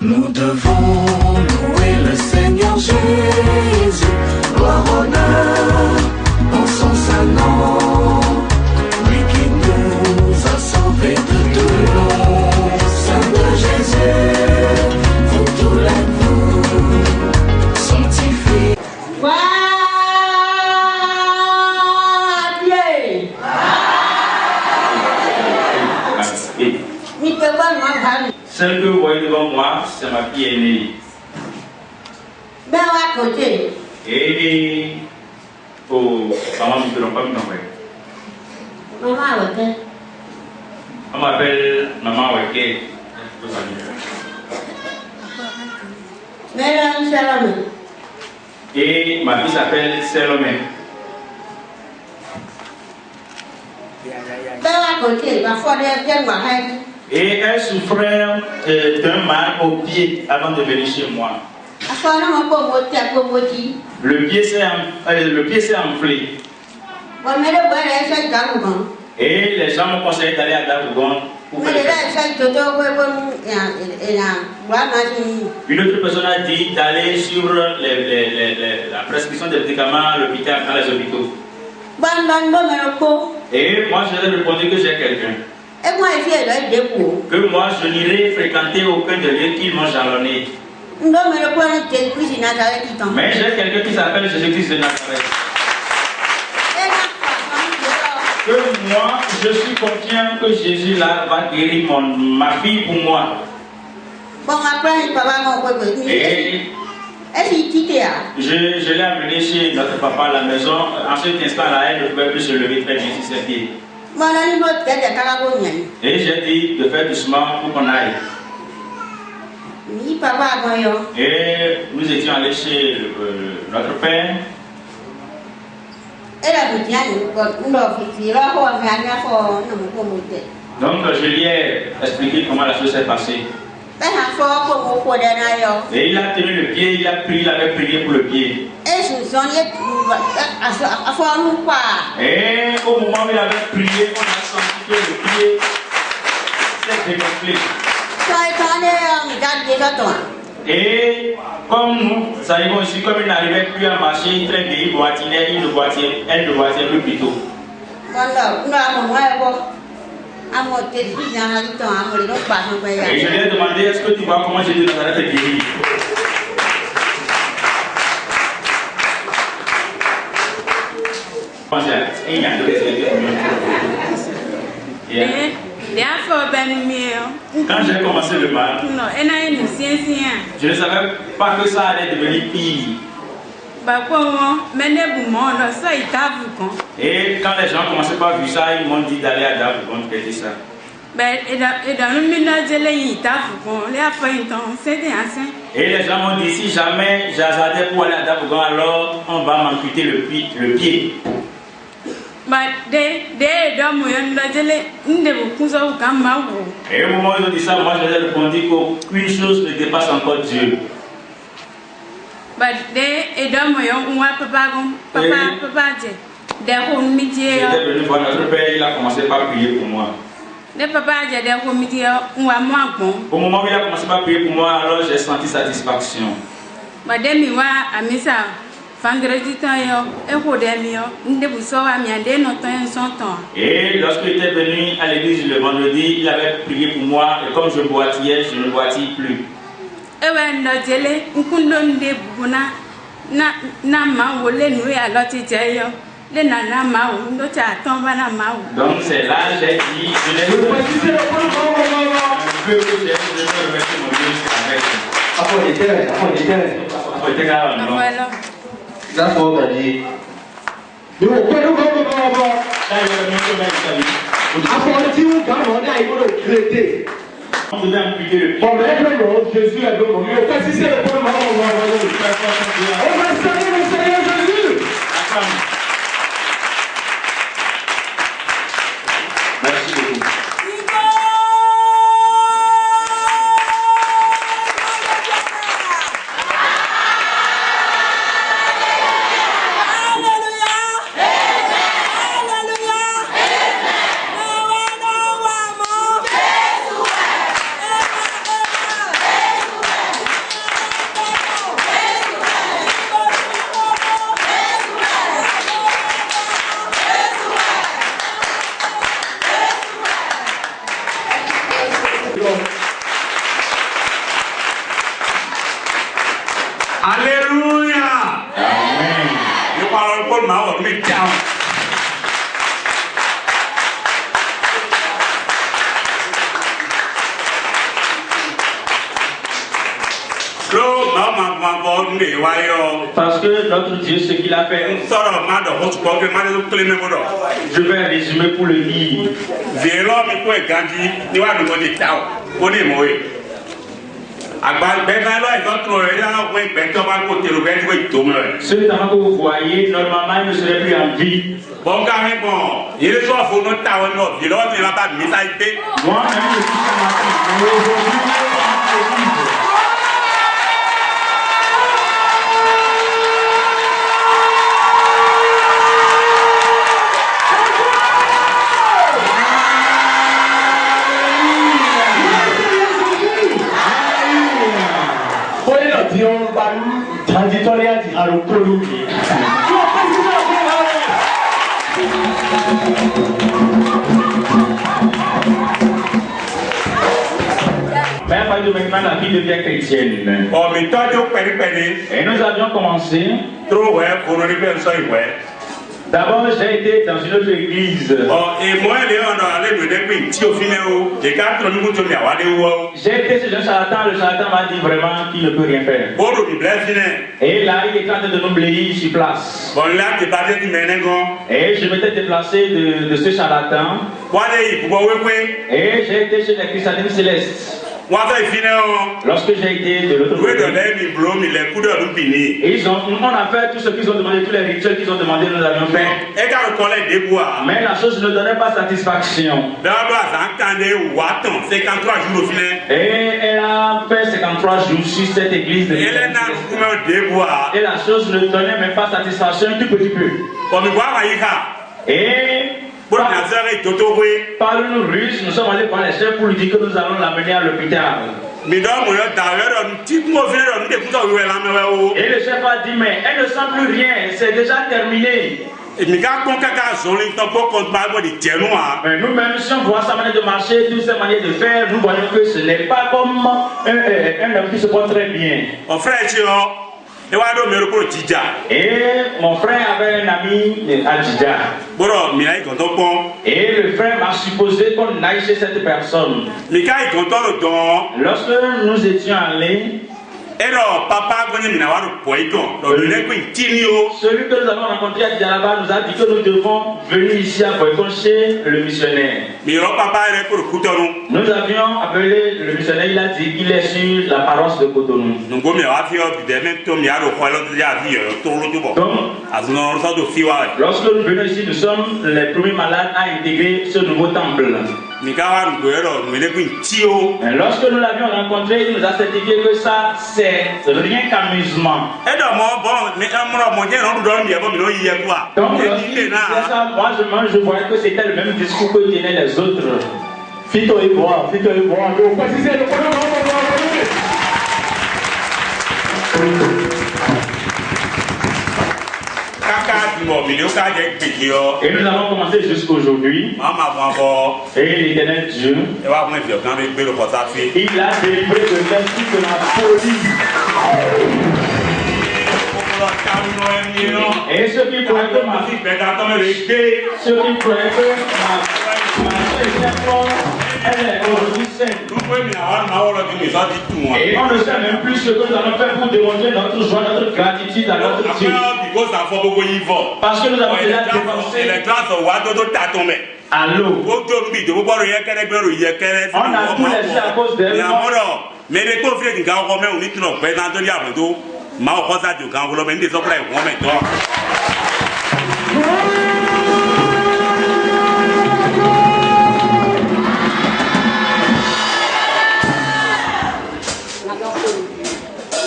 Nous devons louer le Seigneur Jésus, gloire, honneur en son saint nom, lui qui nous a sauvés de tout long. Saint de Jésus, vous tous les vous sanctifiez. Celle que vous voyez devant moi, c'est ma fille aînée. Et oh, maman ne peut pas me nommer. On m'appelle Maman Weke. Et ma fille s'appelle Salomé. Et elle souffrait d'un mal au pied avant de venir chez moi. Le pied s'est enflé. Et les gens m'ont conseillé d'aller à Dabougon. Une autre personne a dit d'aller sur la prescription des médicaments à l'hôpital, dans les hôpitaux. Et moi je leur ai répondu que j'ai quelqu'un. Que moi je n'irai fréquenter aucun de lieux qui m'ont jalonné. Mais j'ai quelqu'un qui s'appelle Jésus-Christ de Nazareth. Que moi je suis confiant que Jésus là va guérir ma fille pour moi. Et je l'ai amené chez notre papa à la maison. En cet instant-là, elle ne pouvait plus se lever très bien sur ses pieds. Et j'ai dit de faire doucement pour qu'on aille. Et nous étions allés chez notre père. Donc je lui ai expliqué comment la chose s'est passée. Et il a tenu le pied, il avait prié pour le pied. Et au moment où il avait prié, on a senti que le pied s'est dégonflé. Et comme nous arrivons ici, comme il n'arrivait plus à marcher, il traînait, il boitinait, elle ne boitait plus plutôt. Et je lui ai demandé, est-ce que tu vois comment Jésus de Nazareth est guéri? Quand j'ai commencé le mal, je ne savais pas que ça allait devenir pire. Et quand les gens commençaient par voir ça, ils m'ont dit d'aller à Dabougon, que c'est ça. Et les gens m'ont dit, si jamais j'hasardais pour aller à Dabougon, alors on va m'amputer le pied. Et au moment où ils ont dit ça, moi je leur ai répondu qu'aucune chose ne dépasse encore Dieu. J'étais venu voir notre père, il a commencé par prier pour moi. Au moment où il a commencé par prier pour moi, alors j'ai senti satisfaction. Et lorsqu'il était venu à l'église le vendredi, il avait prié pour moi et comme je boitillais, je ne boitille plus. Donc c'est là que j'ai dit, je n'ai pas on devait amputer le pied. Jésus est venu. On va saluer le Seigneur Jésus. Merci beaucoup. ma me down. Parce que notre Dieu, ce qu'il a fait, je vais résumer pour le lire. Ce temps que vous voyez, normalement, il ne serait plus en vie. Moi-même, je suis ce matin, mais aujourd'hui, mais à partir de maintenant, la vie devient chrétienne. Et nous avions commencé. D'abord, j'ai été dans une autre église. J'ai été chez un charlatan, le charlatan m'a dit vraiment qu'il ne peut rien faire. Et là, il est en train de nous blayer sur place. Et je m'étais déplacé de ce charlatan. Et j'ai été chez les Christianisme célestes. Lorsque j'ai été de l'autre côté, on a fait tout ce qu'ils ont demandé, tous les rituels qu'ils ont demandé, nous avions fait. Mais la chose ne donnait pas satisfaction. Et elle a fait 53 jours sur cette église de et la chose ne donnait même pas satisfaction un tout petit peu. Et par une ruse, nous sommes allés voir les chefs pour lui dire que nous allons l'amener à l'hôpital. Et le chef a dit, mais elle ne sent plus rien, c'est déjà terminé. Mais nous-mêmes, si on voit sa manière de marcher, toutes ses manières de faire, nous voyons que ce n'est pas comme un homme qui se porte très bien. Et mon frère avait un ami à Djidja. Et le frère m'a supposé qu'on aille chez cette personne. Lorsque nous étions allés, celui que nous avons rencontré à Djalaba nous a dit que nous devons venir ici à Boycon chez le missionnaire. Nous avions appelé le missionnaire, il a dit qu'il est sur la paroisse de Cotonou. Donc, lorsque nous venons ici, nous sommes les premiers malades à intégrer ce nouveau temple. Et lorsque nous l'avions rencontré, il nous a certifié que ça, c'est rien qu'amusement. Donc, moi je voyais que c'était le même discours que tenaient les autres. Fito et moi, Fito et moi. Et nous avons commencé jusqu'aujourd'hui. Et l'Éternel Dieu, il a délivré de l'esprit de la folie. Et ceux qui croyaient que ma fille, ceux qui croyaient que ma fille était forte, elle est aujourd'hui saine. Et on ne sait même plus ce que nous allons faire pour démontrer notre joie, notre gratitude à notre Dieu. Parce que nous avons déjà dépensé à l'eau. On a tout laissé à cause d'elle.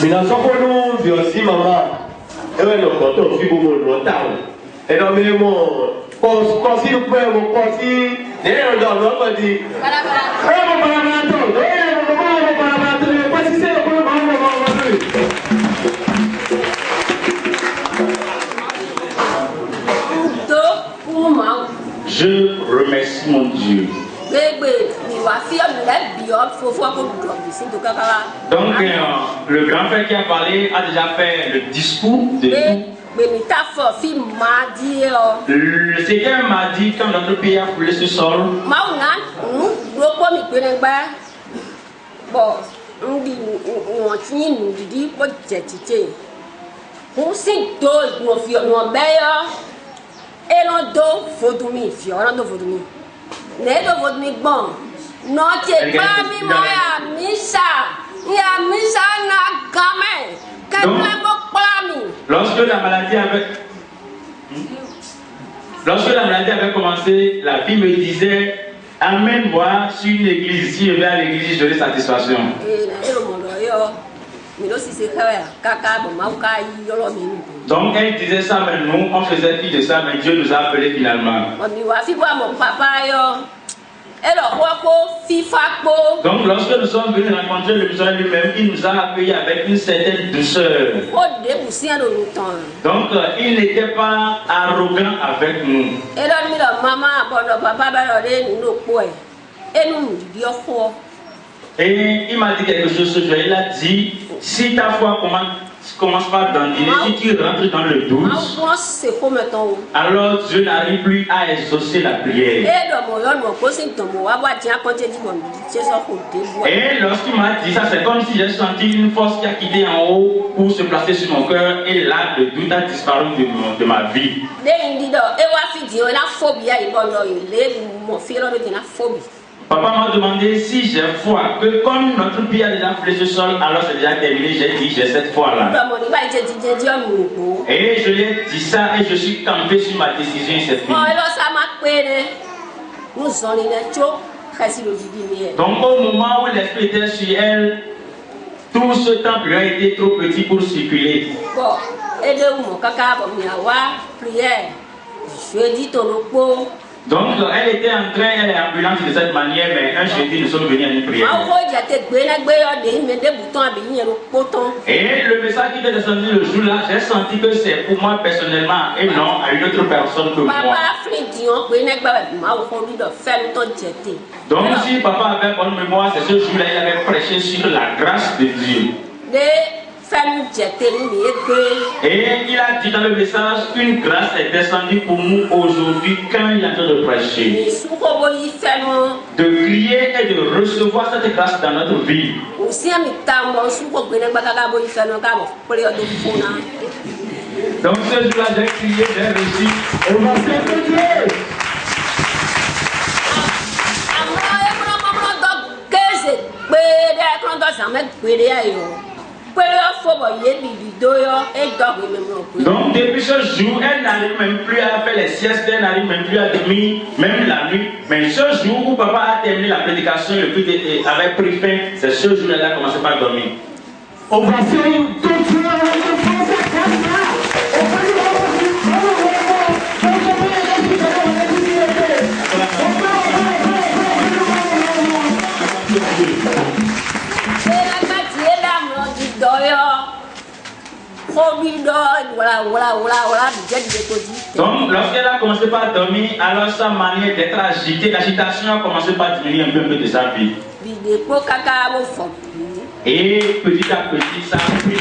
Mina soko no vi osi mama ewe no koto fi bomo no tawo e no me mo ko si pe mo ko si ne o do ko di para to do e mo para to ko si se ko mo Je remercie mon Dieu. Donc, le grand frère qui a parlé a déjà fait le discours de tout. C'était un mardi quand notre pays a foulé ce sol. Lorsque la maladie avait commencé, la fille me disait, amène-moi sur une église. Si je vais à l'église, j'aurai satisfaction. Donc elle disait ça, mais nous, on faisait fi de ça, mais Dieu nous a appelés finalement. Donc lorsque nous sommes venus rencontrer le missionnaire lui-même, il nous a accueillis avec une certaine douceur. Donc il n'était pas arrogant avec nous. Et il m'a dit quelque chose ce jour. Il a dit, si ta foi commence par dandiner, si tu rentres dans le doute, alors Dieu n'arrive plus à exaucer la prière. Et lorsqu'il m'a dit ça, c'est comme si j'ai senti une force qui a quitté en haut pour se placer sur mon cœur, et là le doute a disparu de ma vie. Papa m'a demandé si j'ai foi, que comme notre pays a déjà foulé ce sol, alors c'est déjà terminé. J'ai dit, j'ai cette foi-là. Et je lui ai dit ça et je suis campé sur ma décision et cette fille. Donc au moment où l'esprit était sur elle, tout ce temps lui a été trop petit pour circuler. Donc elle était en train, elle est ambulante de cette manière, mais un jeudi nous sommes venus à une prière. Et le message qui était descendu le jour-là, j'ai senti que c'est pour moi personnellement et non à une autre personne que moi. Donc si papa avait bonne mémoire, c'est ce jour-là il avait prêché sur la grâce de Dieu. Et il a dit dans le message qu'une grâce est descendue pour nous aujourd'hui quand il est en train de prêcher. De crier et de recevoir cette grâce dans notre vie. Donc ce jour-là j'ai crié, j'ai reçu. On va faire Dieu. Donc depuis ce jour, elle n'arrive même plus à faire les siestes, elle n'arrive même plus à dormir, même la nuit. Mais ce jour où papa a terminé la prédication, le culte avait pris fin, c'est ce jour qu'elle a commencé par dormir. On va faire une Donc, lorsqu'elle a commencé par dormir, alors sa manière d'être agitée, l'agitation a commencé par diminuer un peu de sa vie. Et petit à petit, ça a pris.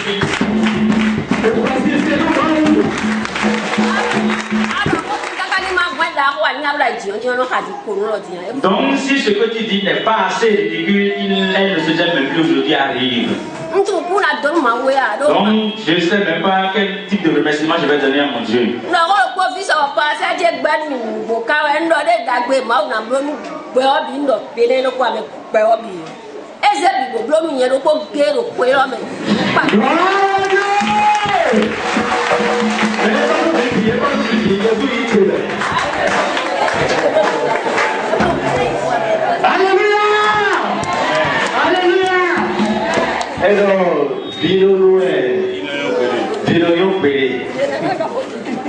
Donc, si ce que tu dis n'est pas assez ridicule, elle ne se gêne même plus aujourd'hui à rire. Donc, je ne sais même pas quel type de remerciement je vais donner à mon Dieu. Alors, Vino yon pere.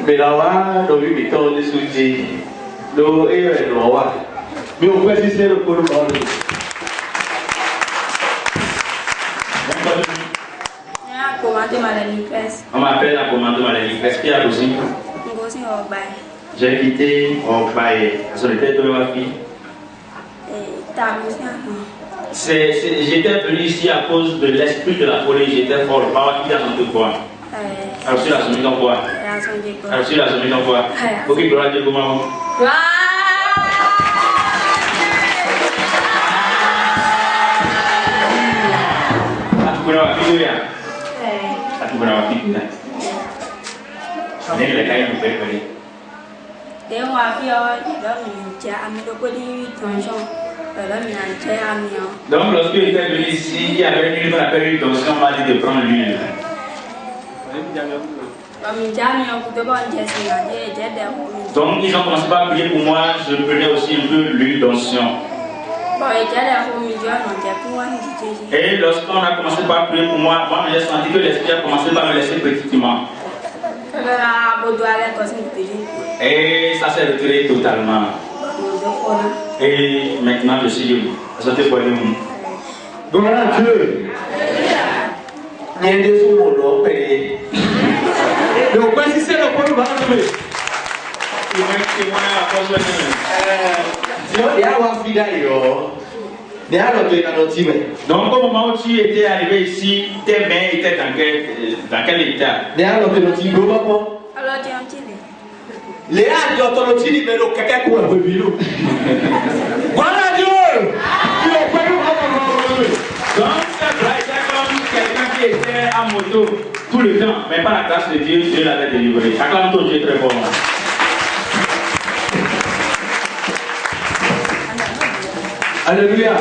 Pelawa, no vi biton de suji. No e noa. Mi o kwesi se no kono ma. On m'appelle la commande Malénie Cresse. Qui a aussi? J'ai quitté Ogbaye. Son était de ma fille. J'étais venu ici à cause de l'esprit de la folie. J'étais fort. Pas qui a son quoi. Alors, sur la semaine quoi. Alors, sur la semaine, on voit. Ok, gloire à Dieu, comment? Kuna wapi ya? Ati kuna wapi na? Nene la kai mpe pale. Dia wapi ya? Dia minja ami ko di tension. Dia minja ami. Donc lorsque il était venu ici, il y avait une appel une tension, on m'a dit de prendre l'huile. Donc ils ont commencé par prier pour moi, je prenais aussi un peu l'huile d'onction. Et lorsqu'on a commencé par prier pour moi, j'ai senti que l'esprit a commencé par me laisser petitement. Et ça s'est retiré totalement. Et maintenant je suis libre. Sortez pour aller où? Gloire à Dieu. Il y a des sous mon payé. Donc, voici c'est le point de vue. Donc au moment où tu étais arrivé ici, tes mains étaient dans quel état? Voilà Dieu! Donc c'est comme quelqu'un qui était en moto tout le temps, mais par la grâce de Dieu, Dieu l'avait délivré. Acclame ton Dieu très fort. Alléluia.